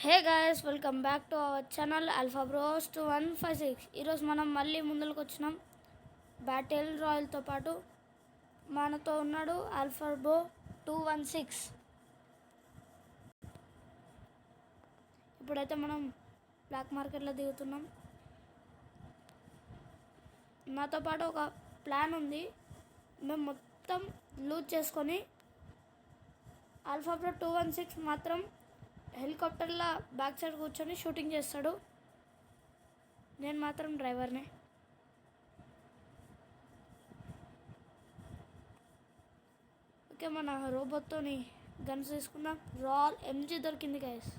Hey guys, welcome back to our channel alpha bros 2156. ఈరోజు మనం మళ్ళీ ముందుకు వచ్చినాం బ్యాటిల్ రాయల్తో పాటు. మనతో ఉన్నాడు ఆల్ఫా బ్రో 216. ఇప్పుడైతే మనం బ్లాక్ మార్కెట్లో దిగుతున్నాం. నాతో పాటు ఒక ప్లాన్ ఉంది. మేము మొత్తం లూజ్ చేసుకొని ఆల్ఫా బ్రో 216 మాత్రం హెలికాప్టర్లో బ్యాక్ సైడ్ కూర్చొని షూటింగ్ చేస్తాడు. నేను మాత్రం డ్రైవర్నే. ఓకే, మన రోబోట్తోని గన్స్ తీసుకుందాం. రాల్ ఎంజీ దొరికింది గైస్.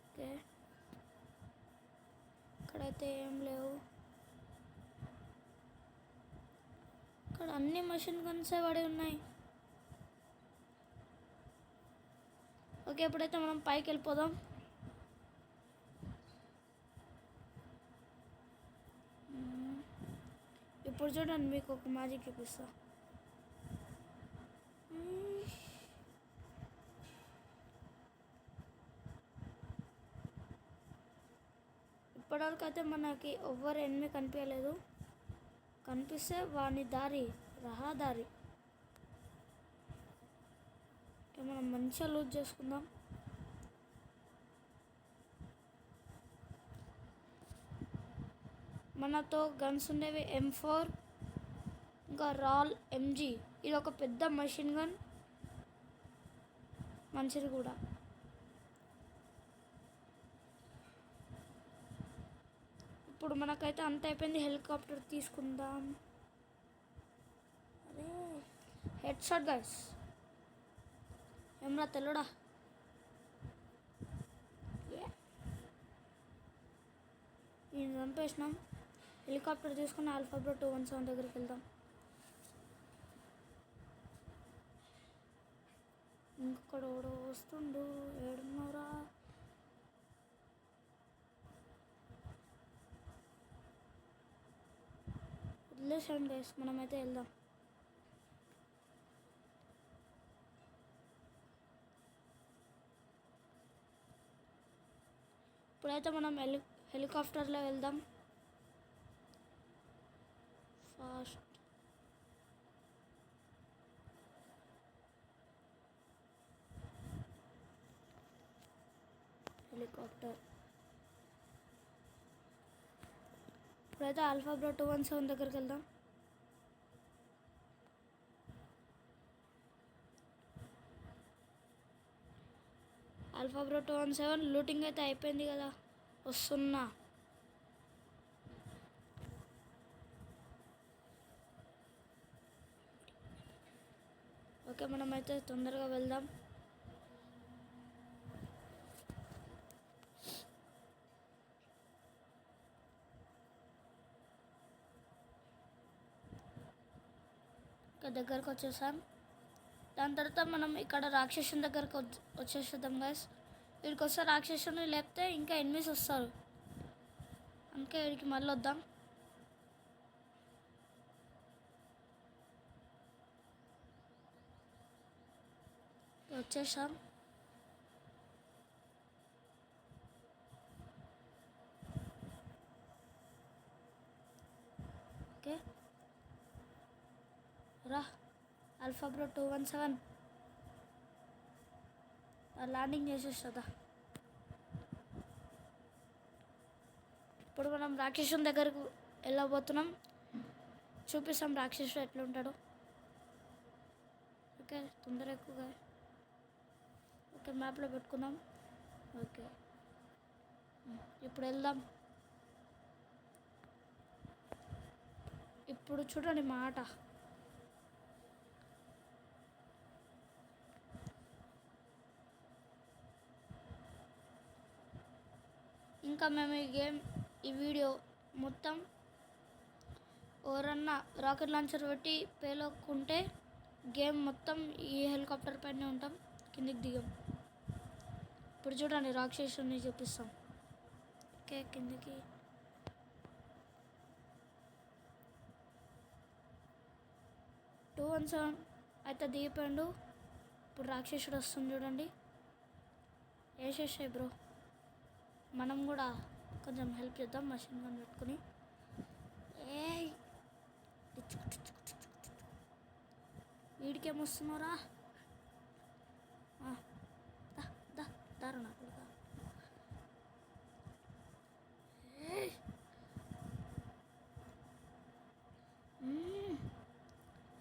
ఓకే, ఇక్కడైతే ఏం లేవు. ఇక్కడ అన్ని మషిన్ గన్సే పడి ఉన్నాయి. ఓకే, ఇప్పుడైతే మనం పైకి వెళ్ళిపోదాం. ఇప్పుడు చూడండి, మీకు ఒక మ్యాజిక్ చూపిస్తా. ఇప్పటివరకు అయితే మనకి ఎవ్వరు ఎనిమిది కనిపించలేదు. కనిపిస్తే వాని దారి రహదారి. మనం మంచిగా లూజ్ చేసుకుందాం. మనతో గన్స్ ఉండేవి M4 ఇంకా రాల్ ఎంజీ. ఇది ఒక పెద్ద మషిన్ గన్, మంచిది కూడా. ఇప్పుడు మనకైతే అంత అయిపోయింది. హెలికాప్టర్ తీసుకుందాం. అరే హెడ్ షాట్ గైస్. ఏమరా తెల్లుడా. నేను చంపేసినాం. హెలికాప్టర్ తీసుకుని ఆల్ఫా బ్రో 217 దగ్గరికి వెళ్దాం. ఇంకొకడు ఓడో వస్తుండు. ఏడున్నోరా. వదిలేసండి గైస్, మనమైతే వెళ్దాం. ఇప్పుడైతే మనం హెలికాప్టర్లో వెళ్దాం. ఫాస్ట్. హెలికాప్టర్. ఇప్పుడైతే ఆల్ఫా బ్రో 217 దగ్గరికి వెళ్దాం. ఆల్ఫా బ్రో 217 లూటింగ్ అయితే అయిపోయింది కదా. వస్తున్నా. ఓకే, మనమైతే తొందరగా వెళ్దాం. ఇక్కడ దగ్గరకు వచ్చేసాం. దాని తర్వాత మనం ఇక్కడ రాక్షసుని దగ్గరకు వచ్చేసేద్దాం గైస్. వీడికి వస్తే రాక్షసుని లేపితే ఇంకా ఎనిమిస్ వస్తారు. అందుకే వీడికి మళ్ళీ వద్దాం. వచ్చేసాం. ఓకే రా ఆల్ఫా బ్రో 217 ల్యాండింగ్ చేసేస్తుందా. ఇప్పుడు మనం రాక్షసుని దగ్గరకు వెళ్ళబోతున్నాం. చూపిస్తాం రాక్షసుడు ఎట్లా ఉంటాడు. ఓకే, తొందర ఎక్కువగా. ఓకే, మ్యాప్లో పెట్టుకుందాం. ఓకే, ఇప్పుడు వెళ్దాం. ఇప్పుడు చూడండి మాట. ఇంకా మేము ఈ వీడియో మొత్తం ఎవరన్నా రాకెట్ లాంచర్ పెట్టి పేలకుంటే గేమ్ మొత్తం ఈ హెలికాప్టర్ పైనే ఉంటాం. కిందికి దిగాం. ఇప్పుడు చూడండి రాక్షసుని చూపిస్తాం. ఓకే, కిందికి. టూ 217 అయితే దిగిపోయాడు. ఇప్పుడు రాక్షసుడు వస్తుంది చూడండి. వేసేసాయి బ్రో. మనం కూడా కొంచెం హెల్ప్ చేద్దాం మషిన్ గన్ పెట్టుకుని. ఏ వీడికేమొస్తున్నారా? దారుణ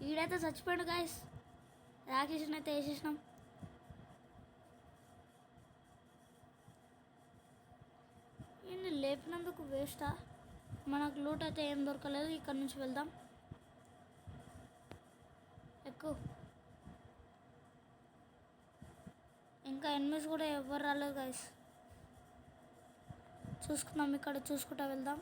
వీడైతే చచ్చిపోయాడు గాయస్. రాకేషన్ అయితే వేసేసినాం. ఈయన్ని లేపినందుకు వేస్టా? మనకు లూట్ అయితే ఏం దొరకలేదు. ఇక్కడ నుంచి వెళ్దాం. ఎక్కువ ఇంకా ఎనిమిస్ కూడా ఎవరు రాలేదు గాయస్. చూసుకుందాం, ఇక్కడ చూసుకుంటా వెళ్దాం.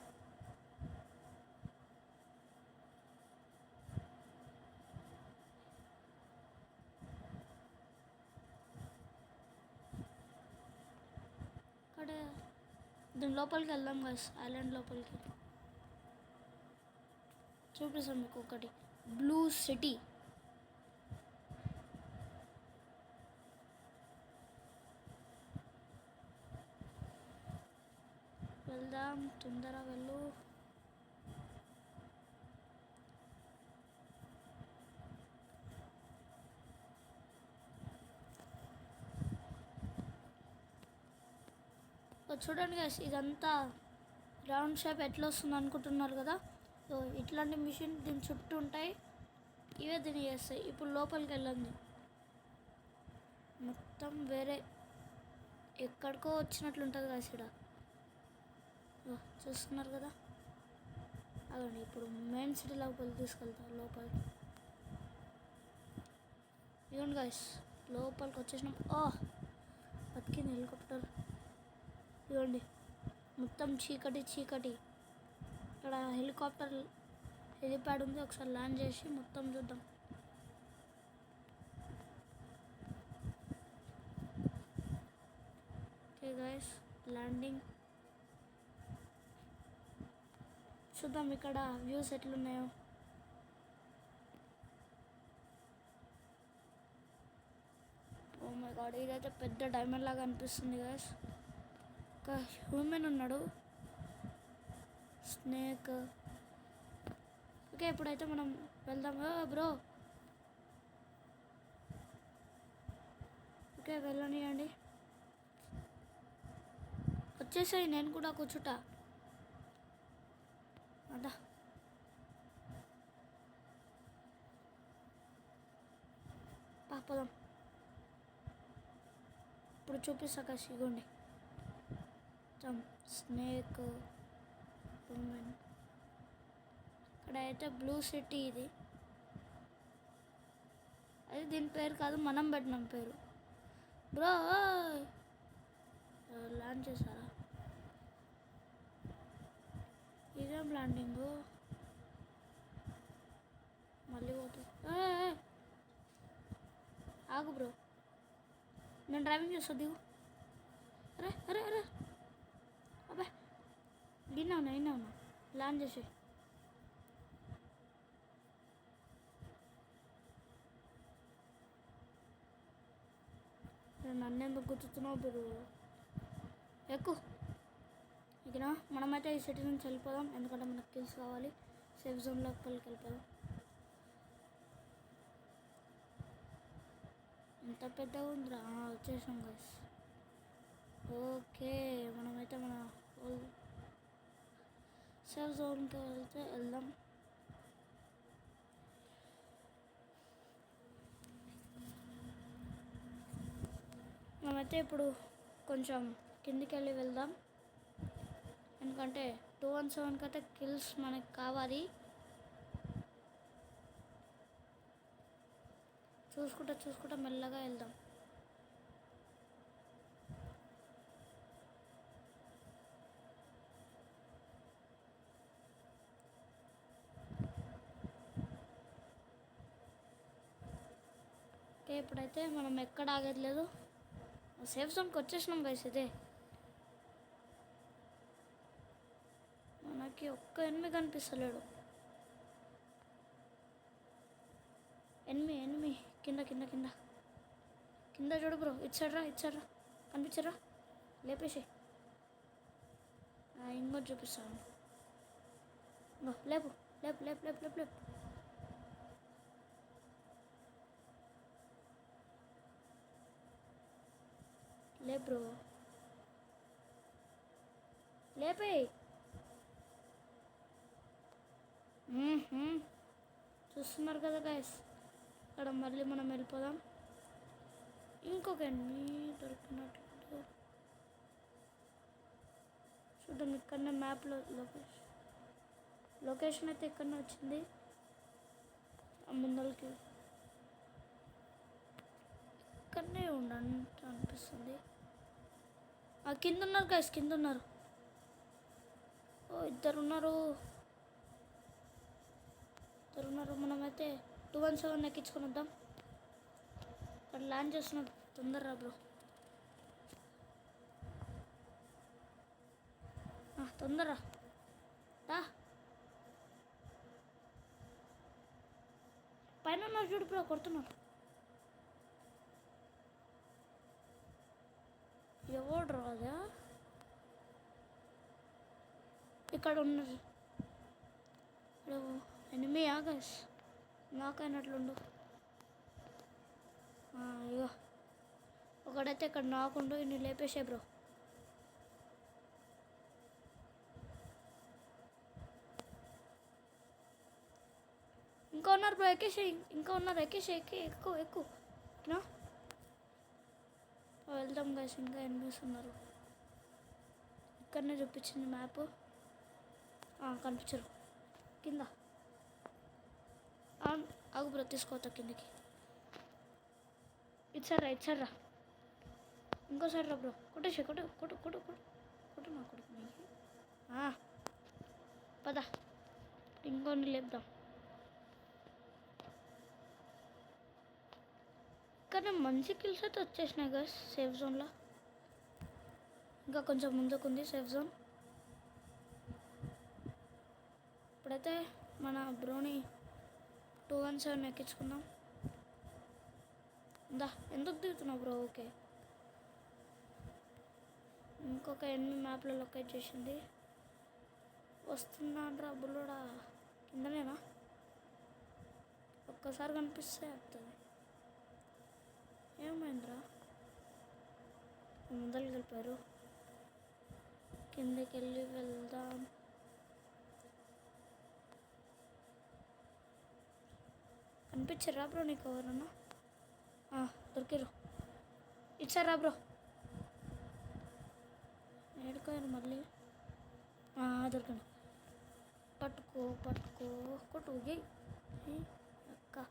ఇక్కడ దీని లోపలికి వెళ్దాం గాయస్. ఐలాండ్ లోపలికి చూపిస్తాం మీకు ఒకటి. Blue city. వెళ్దాం, తొందరగా వెళ్ళు. చూడండి గైస్, ఇదంతా రౌండ్ షేప్ ఎట్లా వస్తుంది అనుకుంటున్నారు కదా. సో ఇట్లాంటి మిషన్ దీని చుట్టూ ఉంటాయి. ఇవే దీన్ని చేస్తాయి. ఇప్పుడు లోపలికి వెళ్ళండి. మొత్తం వేరే ఎక్కడికో వచ్చినట్లుంటుంది కదా ఇక్కడ. చూస్తున్నారు కదా. అదండి ఇప్పుడు మెయిన్ సిటీ లోపలికి తీసుకెళ్తాం. లోపలికి ఇవ్వండి గైస్, లోపలికి వచ్చేసినాం. బతికింది హెలికాప్టర్. ఇవ్వండి మొత్తం చీకటి చీకటి. ఇక్కడ హెలిప్యాడ్ ఉంది. ఒకసారి ల్యాండ్ చేసి మొత్తం చూద్దాం. Okay guys, landing. చూద్దాం ఇక్కడ వ్యూస్ ఎట్లున్నాయో. ఓ మై గాడ్, ఇదైతే పెద్ద డైమండ్ లాగా అనిపిస్తుంది గైస్. ఒక హ్యూమన్ ఉన్నాడు, స్నేక్. ఓకే, ఇప్పుడైతే మనం వెళ్దాం బ్రో. ఓకే వెళ్ళనియండి. వచ్చేసాయి, నేను కూడా కూర్చుంటా. అదా పాపదాం. ఇప్పుడు చూపిస్తా కాసి. ఇగోండి స్నేక్ ఉమెన్. ఇక్కడ అయితే బ్లూ సిటీ. ఇది అది దీని పేరు కాదు, మనం పెట్టినాం పేరు. బ్రో ల్యాండ్ చేశారా? ఇదేం ల్యాండింగ్ మళ్ళీ పోతుంది. ఆగు బ్రో, నేను డ్రైవింగ్ చేస్తా, దిగు. అరే అరే అరే అబ్బా, విన్నావునా ల్యాండ్ చేసి. నన్నెందుకు గుర్తున్నావు బ్రో? ఎక్కువ ఇక మనమైతే ఈ సిటీ నుంచి వెళ్ళిపోదాం. ఎందుకంటే మనకు కిల్స్ కావాలి. సేఫ్ జోన్ లోపలికి వెళ్ళిపోదాం. ఎంత పెద్దగా ఉందిరా. వచ్చేసాం గైస్. ఓకే, మనమైతే మన సేఫ్ జోన్కి వెళ్దాం. మనమైతే ఇప్పుడు కొంచెం కిందికి వెళ్ళి వెళ్దాం. ఎందుకంటే 217 అయితే కిల్స్ మనకి కావాలి. చూసుకుంటా మెల్లగా వెళ్దాం. ఓకే, ఇప్పుడైతే మనం ఎక్కడ ఆగేది లేదు. సేఫ్ జోన్కి వచ్చేసినాం గైస్. ఇదే మనకి ఒక్క ఎనిమి కనిపిస్తలేడు. ఎనిమి కింద. కింద చూడు బ్రో, ఇచ్చాడ్రా కనిపించరా? లేపేసి ఇంకోటి చూపిస్తాను. లేపు లేపు లేపు లేపు లేపు లేపు. లే బ్రో, లేపే. చూస్తున్నారు కదా గైస్, ఇక్కడ మళ్ళీ మనం వెళ్ళిపోదాం. ఇంకొక ఎనిమి దొరికినట్లు చూద్దాం. ఇక్కడనే మ్యాప్లో లొకేషన్ అయితే ఇక్కడనే వచ్చింది. ముందరికి ఇక్కడనే ఉండంట అనిపిస్తుంది. కింద ఉన్నారు గైస్, కింద ఉన్నారు. ఇద్దరు ఉన్నారు. మనమైతే 217 ఎక్కించుకొని వద్దాం. అక్కడ ల్యాండ్ చేస్తున్నాడు. తొందరరా బ్రో, తొందరరా రా. పైన ఉన్నారు చూడు బ్రో, కొడుతున్నారు. ఎవడు రాదా? ఇక్కడ ఉన్నారు. ఎనిమి ఆగస్ నాకైనట్లుండు. ఇగో ఒకడైతే ఇక్కడ నాకుండు. ఇన్ని లేపేసే బ్రో. ఇంకా ఉన్నారు బ్రో, ఎక్కేసి. ఇంకా ఉన్నారు, ఎక్కేసి. ఎక్కువ వెళ్దాం గైస్. ఇంకా ఎనిమిస్ ఉన్నారు. ఇక్కడనే చూపించింది మ్యాప్. కనిపించరు కింద. ఆగు బ్రో, తీసుకోవద్దా కిందకి. ఇచ్చారా ఇంకోసారి రా బ్రో. కొట్టేసి కొట్టు నా కొడుకు. పద ఇంకొన్ని లేపుదాం. కానీ మంచి కిల్స్ అయితే వచ్చేసినాయి గైస్ సేఫ్ జోన్లో. ఇంకా కొంచెం ముందుకుంది సేఫ్ జోన్. ఇప్పుడైతే మన బ్రోని 217 ఎక్కించుకుందాం. ఎందుకు దిగుతున్నావు బ్రో? ఓకే, ఇంకొక ఎనిమిది మ్యాప్లో లొకేట్ చేసింది. వస్తున్నాడ్రా బుల్లోడా. కిందనేనా? ఒక్కసారి కనిపిస్తే వస్తుంది. ఏమైందిరా? ముందరికి వెళ్ళిపోయారు. కిందకి వెళ్ళి వెళ్దాం. కనిపించరా బ్రో నీకు ఎవరన్నా? దొరికారు. ఇచ్చారా బ్రో? ఏడుకోయారు మళ్ళీ. దొరికాను. పట్టుకో కొట్టు. అక్క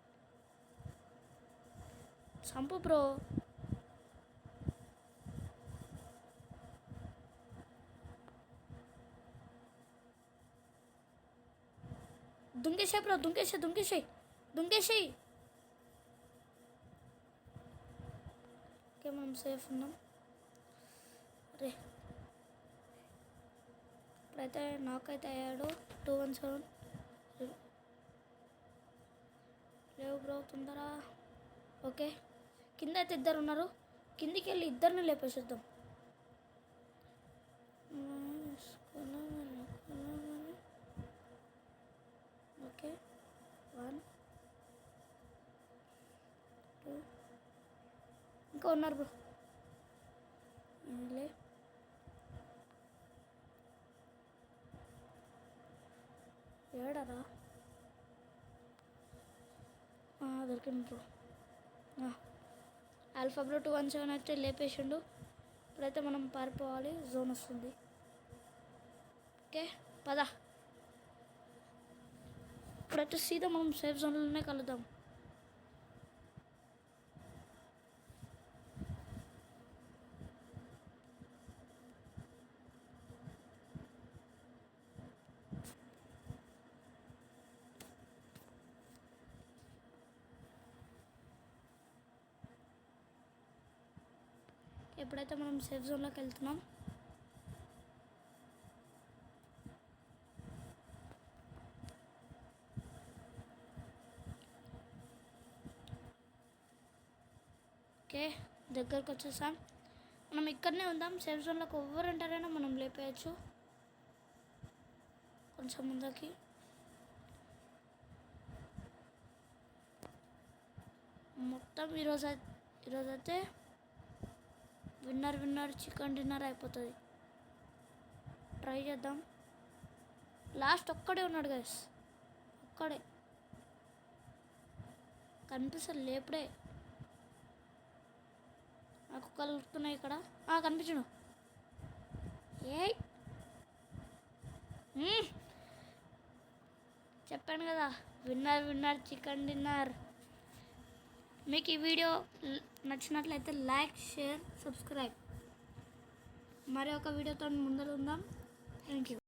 చంపు బ్రో. దుంకేసే బ్రో, దుంకేసేయి. ఓకే, మనం సేఫ్ ఉన్నాం. అరే ఇప్పుడైతే నాకైతే అయ్యాడు 217. లేవు బ్రో, తొందర. ఓకే, కింద అయితే ఇద్దరు ఉన్నారు. కిందికి వెళ్ళి ఇద్దరిని లేపేసేద్దాం. ఓకే, 1 2 ఇంకా ఉన్నారు బ్రో. ఏడారా? దొరికింది బ్రో. ఆల్ఫా బ్రో 217 అయితే లేపేసిండు. ఇప్పుడైతే మనం పారిపోవాలి, జోన్ వస్తుంది. ఓకే పద. ఇప్పుడైతే సీదా మనం సేఫ్ జోన్లోనే కలుద్దాం. ఎప్పుడైతే మనం సేఫ్ జోన్లోకి వెళ్తున్నాం, ఓకే దగ్గరకు వచ్చేసాం. మనం ఇక్కడనే ఉందాం. సేఫ్ జోన్లోకి ఎవరు అంటారైనా మనం లేపేయచ్చు. కొంచెం ముందుకి మొత్తం ఈరోజైతే విన్నర్ చికెన్ డిన్నర్ అయిపోతుంది. ట్రై చేద్దాం. లాస్ట్ ఒక్కడే ఉన్నాడు గైస్, ఒక్కడే కనిపిస్తుంది లేపుడే. నాకు కలుగుతున్నాయి ఇక్కడ. కనిపించడు. ఏ చెప్పాను కదా, విన్నర్ చికెన్ డిన్నర్. మీకు ఈ వీడియో నచ్చినట్లయితే లైక్, షేర్, సబ్స్క్రైబ్. మరి ఒక వీడియోతో ముందర ఉందాం. Thank you.